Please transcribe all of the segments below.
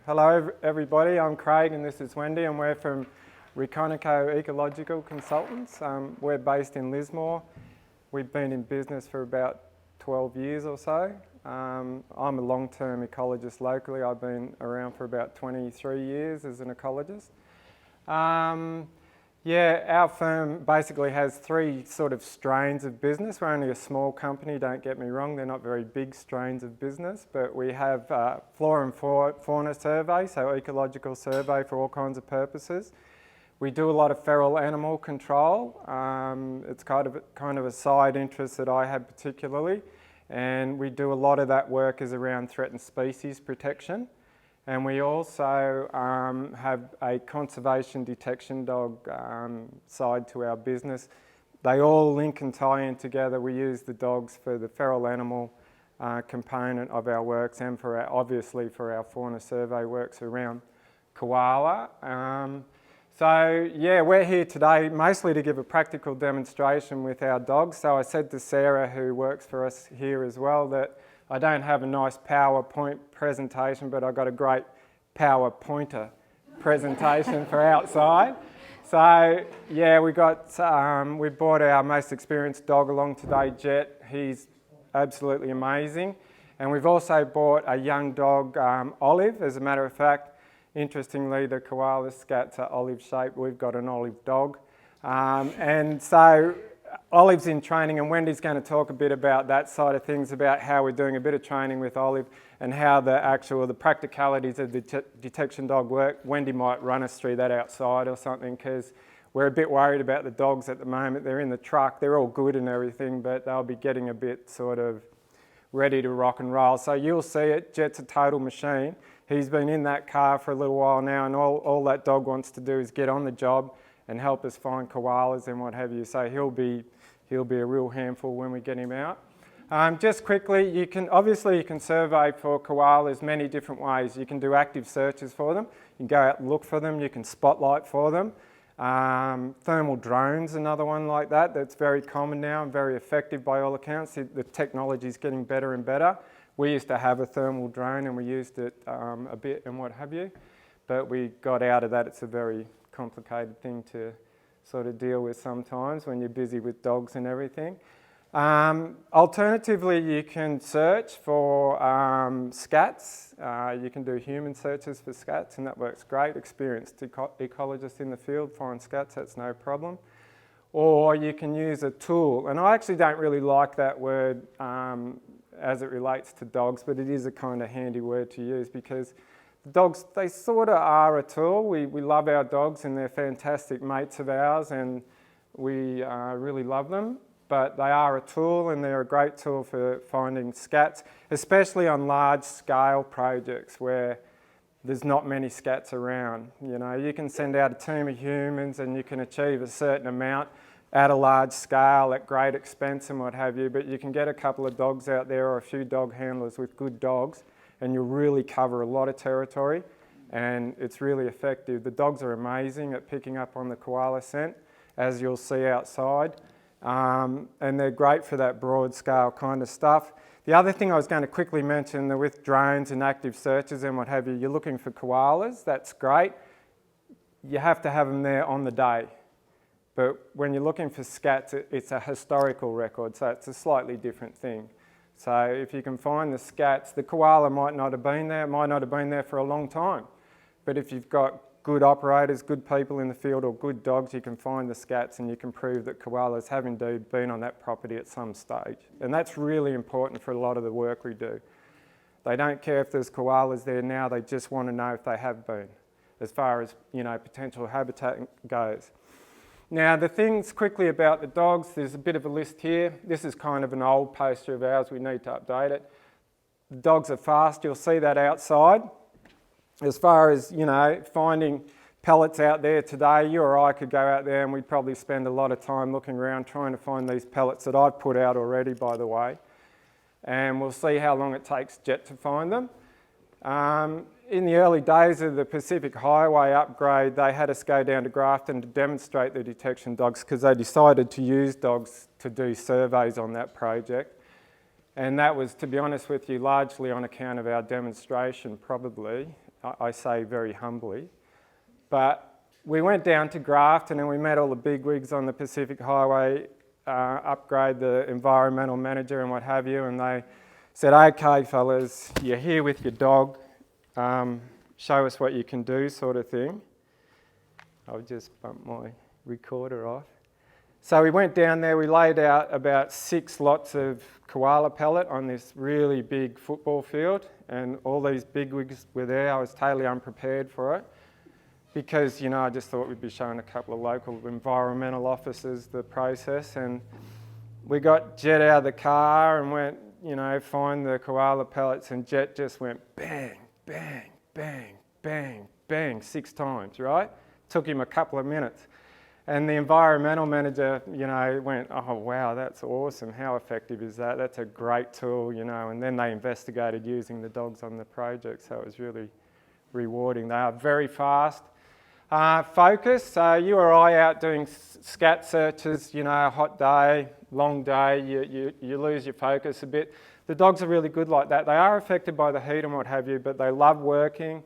Hello everybody, I'm Craig and this is Wendy and we're from Reconeco Ecological Consultants. We're based in Lismore. We've been in business for about 12 years or so. I'm a long-term ecologist locally. I've been around for about 23 years as an ecologist. Our firm basically has three sort of strains of business. We're only a small company, don't get me wrong, they're not very big strains of business, but we have flora and fauna survey, so ecological survey for all kinds of purposes. We do a lot of feral animal control. It's kind of a side interest that I have particularly, and we do a lot of that work is around threatened species protection. And we also have a conservation detection dog side to our business. They all link and tie in together. We use the dogs for the feral animal component of our works and obviously for our fauna survey works around koala. We're here today mostly to give a practical demonstration with our dogs. So I said to Sarah, who works for us here as well, that I don't have a nice PowerPoint presentation, but I've got a great PowerPointer presentation for outside. So we brought our most experienced dog along today, Jet. He's absolutely amazing. And we've also brought a young dog, Olive. As a matter of fact, interestingly, the koala scats are olive shaped. We've got an olive dog. And so Olive's in training, and Wendy's going to talk a bit about that side of things, about how we're doing a bit of training with Olive and how the practicalities of the detection dog work. Wendy might run us through that outside or something, because we're a bit worried about the dogs at the moment. They're in the truck, they're all good and everything, but they'll be getting a bit sort of ready to rock and roll. So you'll see it, Jet's a total machine. He's been in that car for a little while now, and all that dog wants to do is get on the job and help us find koalas and what have you. So he'll be a real handful when we get him out. Just quickly, you can survey for koalas many different ways. You can do active searches for them. You can go out and look for them. You can spotlight for them. Thermal drones, another one like that. That's very common now and very effective by all accounts. The technology is getting better and better. We used to have a thermal drone and we used it a bit and what have you, but we got out of that. It's a very complicated thing to sort of deal with sometimes when you're busy with dogs and everything. Alternatively, you can search for scats. You can do human searches for scats, and that works great. Experienced ecologists in the field find scats, that's no problem. Or you can use a tool, and I actually don't really like that word as it relates to dogs, but it is a kind of handy word to use, because dogs, they sort of are a tool. We love our dogs and they're fantastic mates of ours, and we really love them, but they are a tool, and they're a great tool for finding scats, especially on large scale projects where there's not many scats around. You know, you can send out a team of humans and you can achieve a certain amount at a large scale at great expense and what have you, but you can get a couple of dogs out there or a few dog handlers with good dogs and you'll really cover a lot of territory, and it's really effective. The dogs are amazing at picking up on the koala scent, as you'll see outside, and they're great for that broad scale kind of stuff. The other thing I was going to quickly mention, that with drones and active searches and what have you, you're looking for koalas, that's great. You have to have them there on the day. But when you're looking for scats, it's a historical record, so it's a slightly different thing. So if you can find the scats, the koala might not have been there, it might not have been there for a long time. But if you've got good operators, good people in the field, or good dogs, you can find the scats and you can prove that koalas have indeed been on that property at some stage. And that's really important for a lot of the work we do. They don't care if there's koalas there now, they just want to know if they have been, as far as, you know, potential habitat goes. Now, the things quickly about the dogs, there's a bit of a list here. This is kind of an old poster of ours, we need to update it. The dogs are fast, you'll see that outside. As far as, you know, finding pellets out there today, you or I could go out there and we'd probably spend a lot of time looking around trying to find these pellets that I've put out already, by the way. And we'll see how long it takes Jet to find them. In the early days of the Pacific Highway upgrade, they had us go down to Grafton to demonstrate the detection dogs, because they decided to use dogs to do surveys on that project. And that was, to be honest with you, largely on account of our demonstration, probably. I say very humbly. But we went down to Grafton and we met all the bigwigs on the Pacific Highway, upgrade the environmental manager and what have you, and they said, okay fellas, you're here with your dog, show us what you can do, sort of thing. I'll just bump my recorder off. So we went down there, we laid out about 6 lots of koala pellet on this really big football field, and all these bigwigs were there. I was totally unprepared for it because, you know, I just thought we'd be showing a couple of local environmental officers the process, and we got Jet out of the car and went, you know, find the koala pellets, and Jet just went bang, bang, bang, bang, bang 6 times, right? Took him a couple of minutes. And the environmental manager, you know, went, oh wow, that's awesome. How effective is that? That's a great tool, you know. And then they investigated using the dogs on the project, so it was really rewarding. They are very fast. Focus, so you or I out doing scat searches, you know, a hot day, long day, you lose your focus a bit. The dogs are really good like that. They are affected by the heat and what have you, but they love working.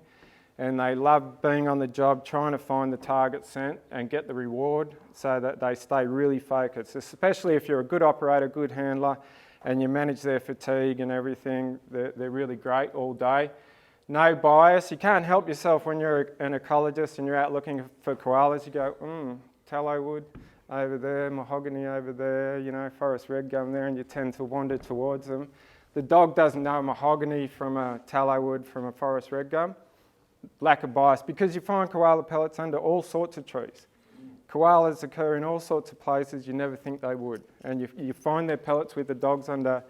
And they love being on the job, trying to find the target scent and get the reward so that they stay really focused, especially if you're a good operator, good handler, and you manage their fatigue and everything. They're really great all day. No bias. You can't help yourself when you're an ecologist and you're out looking for koalas. You go, tallow wood over there, mahogany over there, you know, forest red gum there, and you tend to wander towards them. The dog doesn't know mahogany from a tallow wood from a forest red gum. Lack of bias, because you find koala pellets under all sorts of trees. Koalas occur in all sorts of places you never think they would. And you find their pellets with the dogs under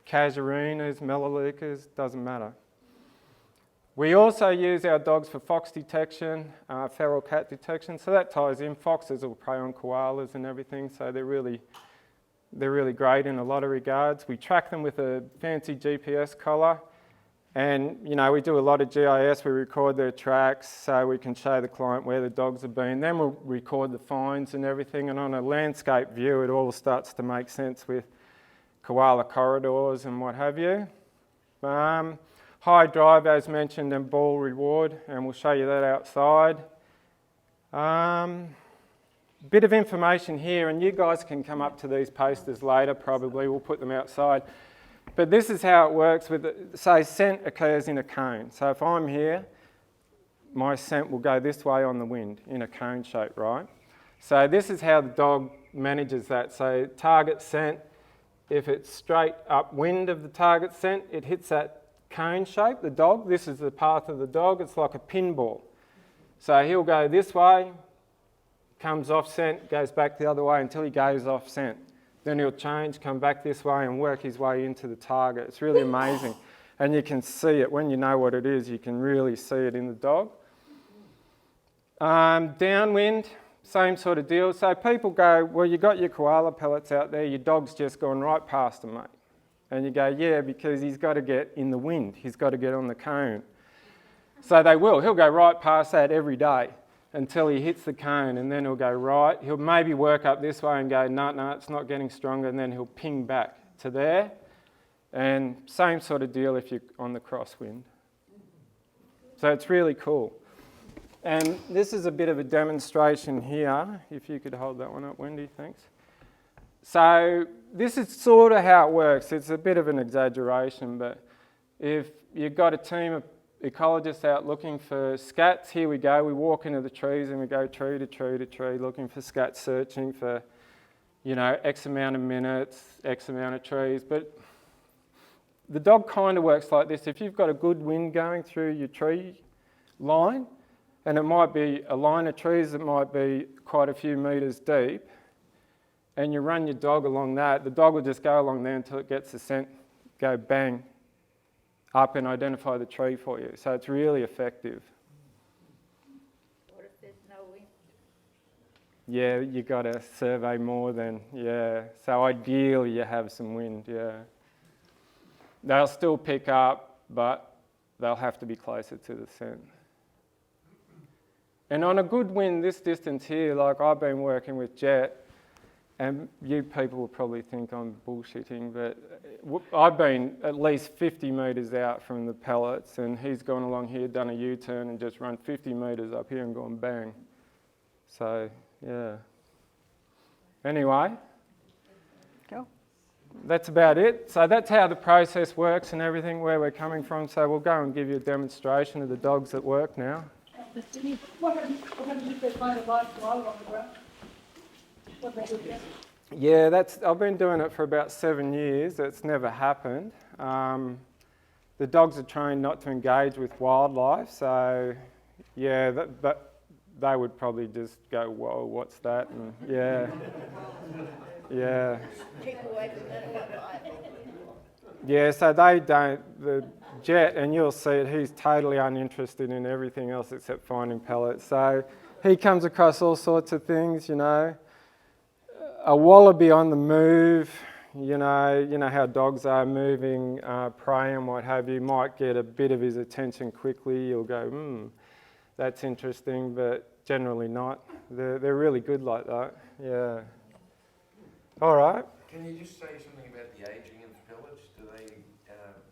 casuarinas, melaleucas, doesn't matter. We also use our dogs for fox detection, feral cat detection, so that ties in. Foxes will prey on koalas and everything, so they're really great in a lot of regards. We track them with a fancy GPS collar. And, you know, we do a lot of GIS, we record their tracks so we can show the client where the dogs have been. Then we'll record the finds and everything, and on a landscape view it all starts to make sense with koala corridors and what have you. High drive, as mentioned, and ball reward, and we'll show you that outside. Bit of information here, and you guys can come up to these posters later probably, we'll put them outside. But this is how it works with, say, scent occurs in a cone. So if I'm here, my scent will go this way on the wind in a cone shape, right? So this is how the dog manages that. So target scent, if it's straight upwind of the target scent, it hits that cone shape, the dog. This is the path of the dog. It's like a pinball. So he'll go this way, comes off scent, goes back the other way until he goes off scent. Then he'll change, come back this way and work his way into the target. It's really amazing. And you can see it. When you know what it is, you can really see it in the dog. Downwind, same sort of deal. So people go, well, you got your koala pellets out there, your dog's just gone right past them, mate. And you go, yeah, because he's got to get in the wind. He's got to get on the cone. So they will. He'll go right past that every day until he hits the cone, and then he'll go right. He'll maybe work up this way and go, no, it's not getting stronger, and then he'll ping back to there. And same sort of deal if you're on the crosswind. So it's really cool. And this is a bit of a demonstration here. If you could hold that one up, Wendy, thanks. So this is sort of how it works. It's a bit of an exaggeration, but if you've got a team of ecologists out looking for scats, here we go. We walk into the trees and we go tree to tree to tree looking for scats, searching for, you know, X amount of minutes, X amount of trees. But the dog kind of works like this. If you've got a good wind going through your tree line, and it might be a line of trees that might be quite a few metres deep, and you run your dog along that, the dog will just go along there until it gets the scent, go bang, up and identify the tree for you. So it's really effective. What if there's no wind? Yeah, you got to survey more than, yeah. So ideally you have some wind, yeah. They'll still pick up, but they'll have to be closer to the scent. And on a good wind this distance here, like I've been working with Jet, and you people will probably think I'm bullshitting, but I've been at least 50 metres out from the pellets, and he's gone along here, done a U-turn and just run 50 metres up here and gone bang. So, yeah. Anyway, Cool. that's about it. So that's how the process works and everything, where we're coming from. So we'll go and give you a demonstration of the dogs that work now. What happens if they find a live koala on the ground? What they do then? Yeah, I've been doing it for about 7 years. It's never happened. The dogs are trained not to engage with wildlife, so yeah, but they would probably just go, "Whoa, what's that?" And yeah, yeah, Keep away from that wildlife. yeah. So they don't. The Jet, and you'll see it. He's totally uninterested in everything else except finding pellets. So he comes across all sorts of things, you know. A wallaby on the move, you know how dogs are moving, prey and what have you, might get a bit of his attention quickly. You'll go, that's interesting, but generally not. They're really good like that, yeah. All right. Can you just say something about the ageing of pellets? Do they, does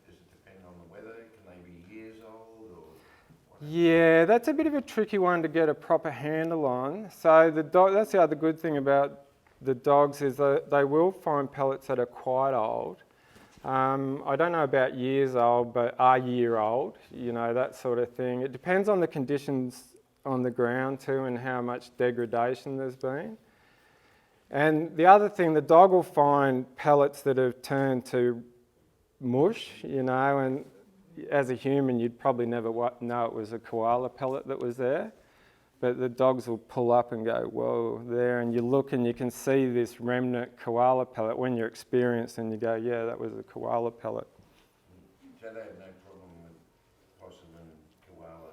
it depend on the weather? Can they be years old or whatever? Yeah, that's a bit of a tricky one to get a proper handle on. So that's the other good thing about the dogs is that they will find pellets that are quite old. I don't know about years old, but a year old, you know, that sort of thing. It depends on the conditions on the ground too and how much degradation there's been. And the other thing, the dog will find pellets that have turned to mush, you know, and as a human you'd probably never know it was a koala pellet that was there. But the dogs will pull up and go, "Whoa," there, and you look and you can see this remnant koala pellet when you're experienced and you go, "Yeah, that was a koala pellet." So they have no problem with possum and koala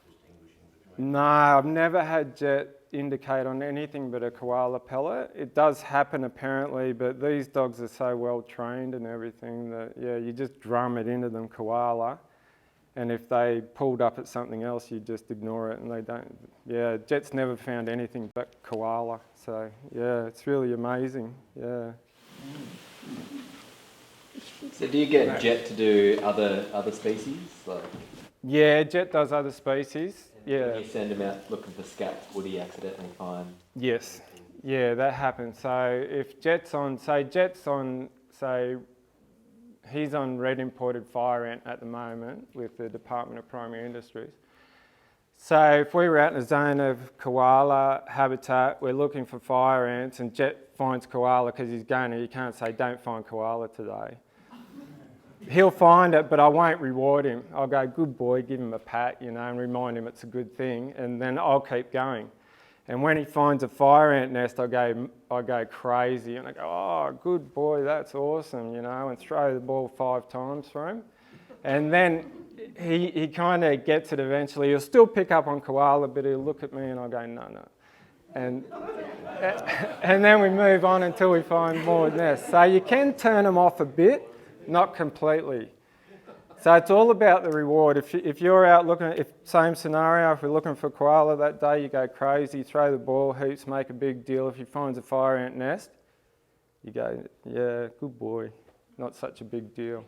distinguishing between? No, I've never had Jet indicate on anything but a koala pellet. It does happen apparently, but these dogs are so well trained and everything that, yeah, you just drum it into them, koala. And if they pulled up at something else, you just ignore it and they don't. Yeah, Jet's never found anything but koala. So, yeah, it's really amazing. Yeah. So do you get Jet to do other species? Like, Yeah, Jet does other species. Yeah. when you send him out looking for scats, would he accidentally find? Yes. Yeah, that happens. So if Jet's on, he's on red imported fire ant at the moment with the Department of Primary Industries. So if we were out in a zone of koala habitat, we're looking for fire ants and Jet finds koala because he's Goanna, you can't say don't find koala today. He'll find it, but I won't reward him. I'll go, "Good boy," give him a pat, you know, and remind him it's a good thing, and then I'll keep going. And when he finds a fire ant nest, I go crazy and I go, "Oh, good boy, that's awesome," you know, and throw the ball 5 times for him. And then he kind of gets it eventually. He'll still pick up on koala, but he'll look at me and I'll go, "No." And then we move on until we find more nests. So you can turn them off a bit, not completely. So it's all about the reward. If you're out looking, same scenario, if we're looking for koala that day, you go crazy, throw the ball heaps, make a big deal. If he finds a fire ant nest, you go, "Yeah, good boy, not such a big deal."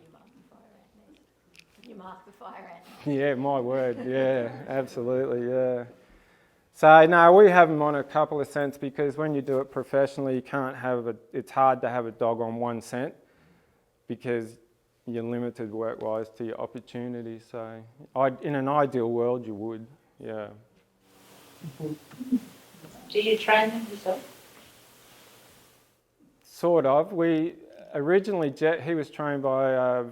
You mark the fire ant. Yeah, my word, yeah, absolutely, yeah. So no, we have them on a couple of scents because when you do it professionally, you can't have it's hard to have a dog on one scent because you're limited work-wise to your opportunities. So in an ideal world, you would, yeah. Do you train them yourself? Sort of. We originally, Jet, he was trained by a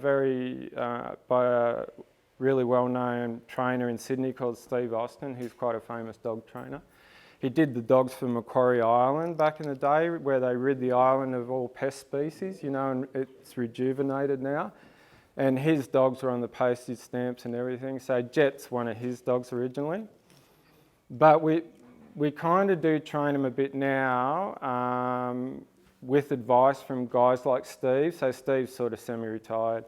really well-known trainer in Sydney called Steve Austin. He's quite a famous dog trainer. He did the dogs for Macquarie Island back in the day where they rid the island of all pest species, you know, and it's rejuvenated now. And his dogs were on the postage stamps and everything. So Jet's one of his dogs originally. But we kind of do train him a bit now with advice from guys like Steve. So Steve's sort of semi-retired.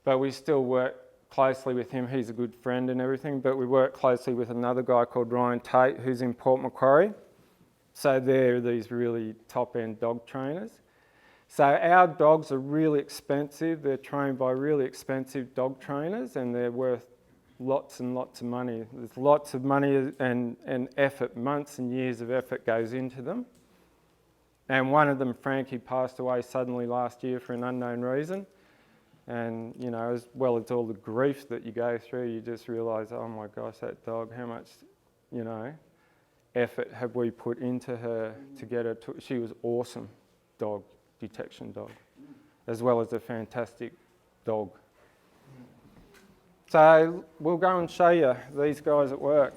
But we still work closely with him. He's a good friend and everything. But we work closely with another guy called Ryan Tate who's in Port Macquarie. So they're these really top-end dog trainers. So our dogs are really expensive. They're trained by really expensive dog trainers, and they're worth lots and lots of money. There's lots of money and effort, months and years of effort goes into them. And one of them, Frankie, passed away suddenly last year for an unknown reason. And, you know, as well as all the grief that you go through, you just realise, oh my gosh, that dog, how much, you know, effort have we put into her to get her to... She was awesome dog, detection dog, as well as a fantastic dog. So we'll go and show you these guys at work.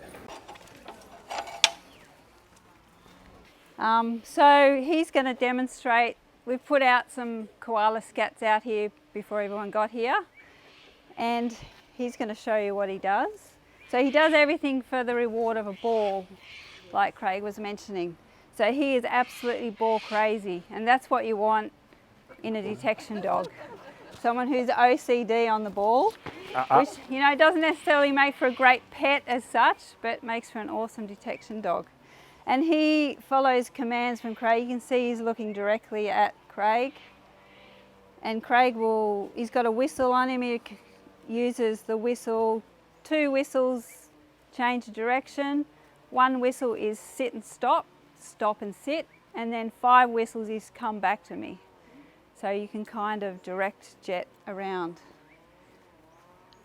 So he's going to demonstrate. We've put out some koala scats out here before everyone got here, and he's going to show you what he does. So he does everything for the reward of a ball, like Craig was mentioning. So he is absolutely ball crazy, and that's what you want in a detection dog. Someone who's OCD on the ball, which, you know, doesn't necessarily make for a great pet as such, but makes for an awesome detection dog. And he follows commands from Craig. You can see he's looking directly at Craig. And Craig he's got a whistle on him. He uses the whistle, 2 whistles change direction. 1 whistle is sit and stop, stop and sit. And then 5 whistles is come back to me. So you can kind of direct Jet around.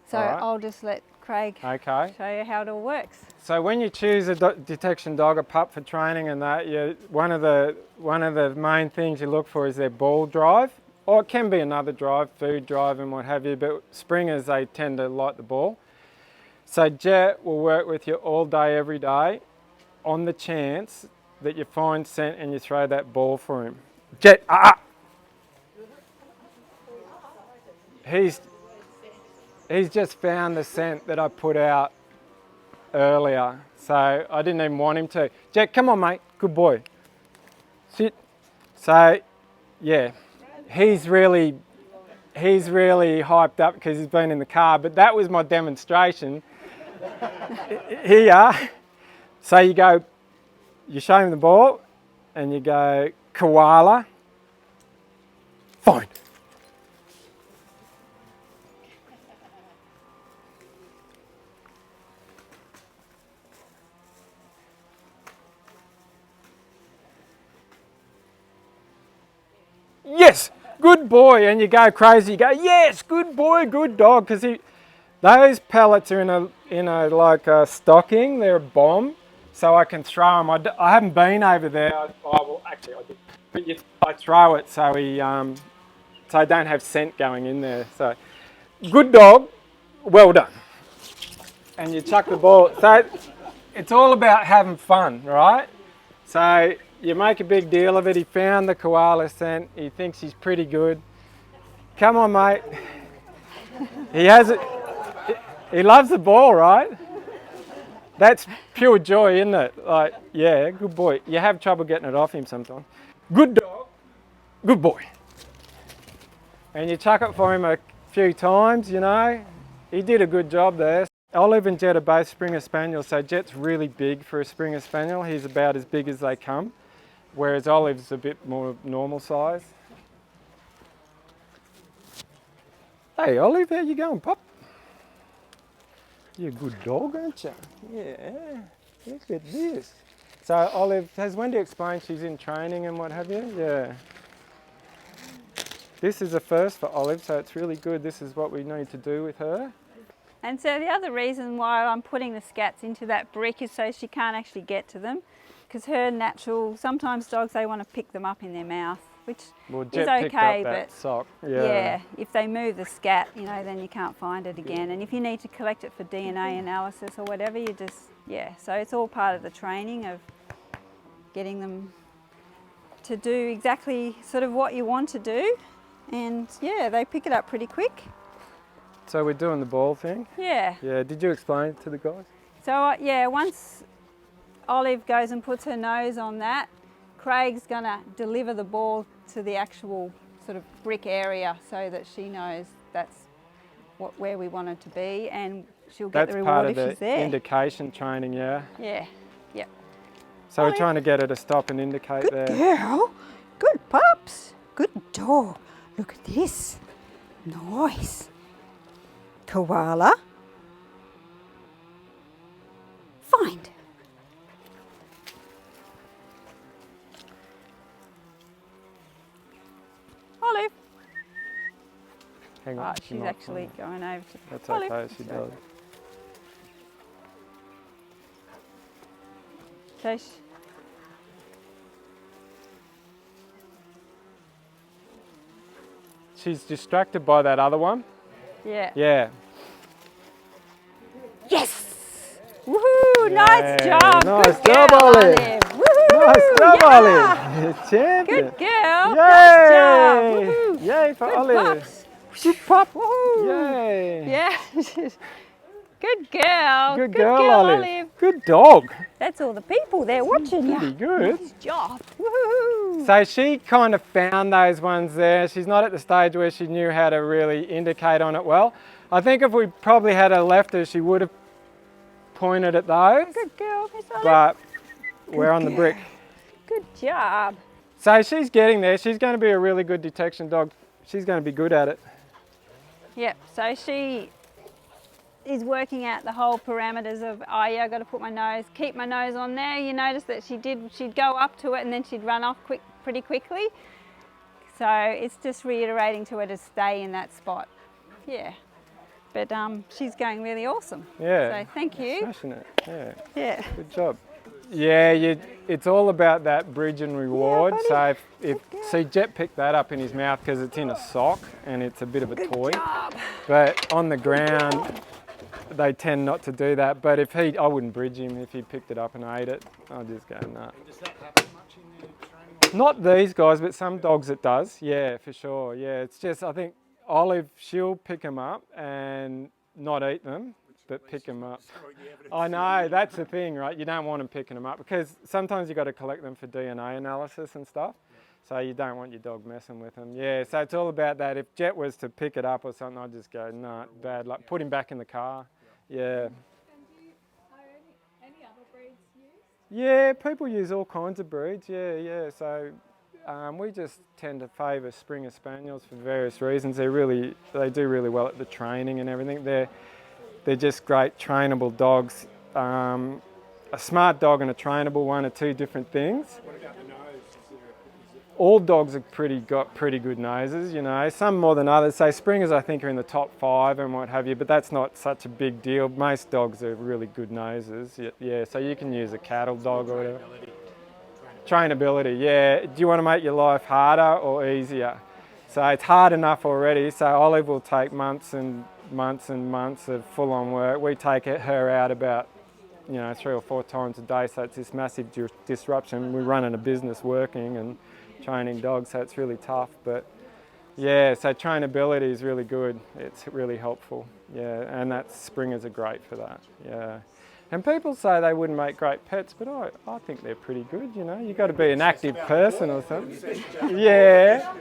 So All right. I'll just let Craig Okay. show you how it all works. So when you choose a detection dog, a pup for training and that, one of the main things you look for is their ball drive, or it can be another drive, food drive and what have you, but springers, they tend to like the ball. So Jet will work with you all day, every day, on the chance that you find scent and you throw that ball for him. Jet, He's just found the scent that I put out earlier, so I didn't even want him to. Jet, come on mate, good boy. Sit. So, yeah, he's really hyped up because he's been in the car, but that was my demonstration. Here, so you show him the ball and you go, koala, fine. Yes, good boy, and you go crazy. You go, yes, good boy, good dog, because those pellets are in a like a stocking. They're a bomb, so I can throw them. I haven't been over there. Well, actually, I did, but I throw it so so I don't have scent going in there. So, good dog, well done. And you chuck the ball. So it's all about having fun, right? So you make a big deal of it. He found the koala scent. He thinks he's pretty good. Come on, mate. He has it. He loves the ball, right? That's pure joy, isn't it? Like, yeah, good boy. You have trouble getting it off him sometimes. Good dog, good boy. And you chuck it for him a few times, you know. He did a good job there. Olive and Jet are both Springer Spaniels, so Jet's really big for a Springer Spaniel. He's about as big as they come, whereas Olive's a bit more normal size. Hey Olive, how you going, pup? You're a good dog, aren't you? Yeah, look at this. So Olive, has Wendy explained she's in training and what have you? Yeah. This is a first for Olive, so it's really good. This is what we need to do with her. And so the other reason why I'm putting the scats into that brick is so she can't actually get to them, because her natural, sometimes dogs, they want to pick them up in their mouth, which is okay, but sock. yeah, if they move the scat, you know, then you can't find it again. And if you need to collect it for DNA analysis or whatever, you just, yeah, so it's all part of the training of getting them to do exactly sort of what you want to do. And yeah, they pick it up pretty quick. So we're doing the ball thing? Yeah. Yeah, did you explain it to the guys? So yeah, once Olive goes and puts her nose on that, Craig's gonna deliver the ball to the actual sort of brick area so that she knows that's where we want her to be, and she'll get the reward if she's there. That's part of the indication training, yeah? Yeah, yeah. So we're trying to get her to stop and indicate there. Girl, good pups, good dog. Look at this, nice. Koala, find. Olive. Hang on. Oh, she she's might actually find it. going over to That's Olive. okay, she does. So She's distracted by that other one. yeah. Yeah. Yes! Woohoo! Nice Yeah, job! nice Good job, girl, Olive. Woohoo! Nice job, Yeah! Olive. You're champion. Good girl! Yay! Nice job! Woohoo! Yay for Good Olive. pups. Good pup. Woohoo! Yay. Yeah. Good girl. Good girl, Olive. Olive. Good dog. That's all the people there watching you. Pretty good. Nice job. Woohoo! So she kind of found those ones there. She's not at the stage where she knew how to really indicate on it well. I think if we probably had her left her, she would have pointed at those. Good girl, Miss Olive. But we're on the brick. Good job. So she's getting there. She's going to be a really good detection dog. She's going to be good at it. Yep, so she is working out the whole parameters of, oh yeah, I've got to put my nose, keep my nose on there. You notice that she'd go up to it and then she'd run off pretty quickly. So it's just reiterating to her to stay in that spot. Yeah, but she's going really awesome. Yeah. So thank you. Smashing it. Yeah. Yeah. Good job. Yeah, it's all about that bridge and reward. Yeah, So see, Jet picked that up in his mouth because it's in a sock and it's a bit of a toy. Job. But on the ground, they tend not to do that. But if I wouldn't bridge him if he picked it up and ate it. I'd just go, nah. Does that happen much in the training? Not these guys, but some dogs it does. Yeah, for sure. Yeah, it's just, I think Olive, she'll pick them up and not eat them, but pick them up. I know, that's the thing, right? You don't want them picking them up because sometimes you've got to collect them for DNA analysis and stuff. So you don't want your dog messing with them. Yeah, so it's all about that. If Jet was to pick it up or something, I'd just go, nah, bad luck. Put him back in the car. Yeah. And are any other breeds used? Yeah, people use all kinds of breeds. Yeah. So we just tend to favour Springer Spaniels for various reasons. They do really well at the training and everything. They're just great trainable dogs. A smart dog and a trainable one are two different things. What about the nose? All dogs have got pretty good noses, you know, some more than others. So Springers I think are in the top 5 and what have you, but that's not such a big deal. Most dogs are really good noses. Yeah, so you can use a cattle dog or whatever. Trainability, yeah. Do you want to make your life harder or easier? So it's hard enough already, so Olive will take months and months and months of full-on work. We take her out about, 3 or 4 times a day, so it's this massive disruption. We're running a business working and training dogs, so it's really tough. But yeah, so trainability is really good. It's really helpful. Yeah, and Springers are great for that. Yeah. And people say they wouldn't make great pets, but I think they're pretty good, you know. You've got to be an active person or something. Yeah.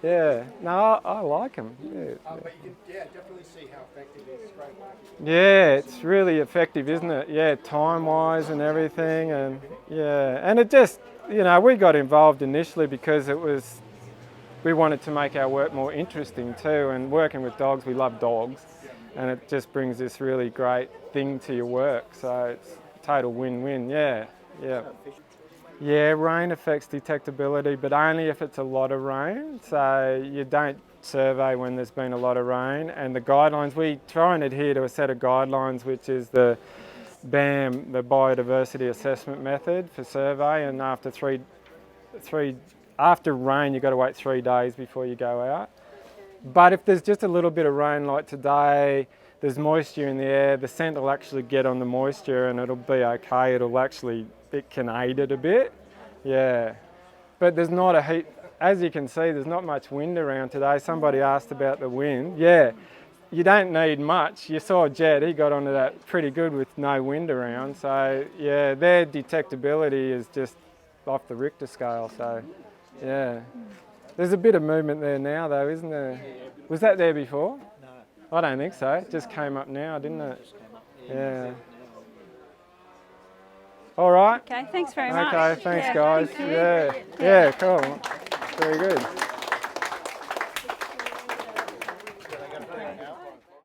Yeah. No, I like them. Yeah. But you can definitely see how effective it is straight away. Yeah, it's really effective, isn't it? Yeah, time-wise and everything, and yeah. And it just, we got involved initially because we wanted to make our work more interesting too, and working with dogs, we love dogs. And it just brings this really great thing to your work. So it's total win-win, yeah. Yeah, rain affects detectability, but only if it's a lot of rain. So you don't survey when there's been a lot of rain. And the guidelines, we try and adhere to a set of guidelines, which is the BAM, the Biodiversity Assessment Method for survey. And after after rain, you've got to wait 3 days before you go out. But if there's just a little bit of rain like today, there's moisture in the air, the scent will actually get on the moisture and it'll be okay. It can aid it a bit. Yeah. But there's not a heat, as you can see, there's not much wind around today. Somebody asked about the wind. Yeah, you don't need much. You saw Jet, he got onto that pretty good with no wind around. So yeah, their detectability is just off the Richter scale. So yeah. There's a bit of movement there now though, isn't there? Was that there before? No. I don't think so. It just came up now, didn't it? Yeah. All right. Okay, thanks very much. Okay, thanks Yeah, guys. thank you. Yeah, cool. Very good.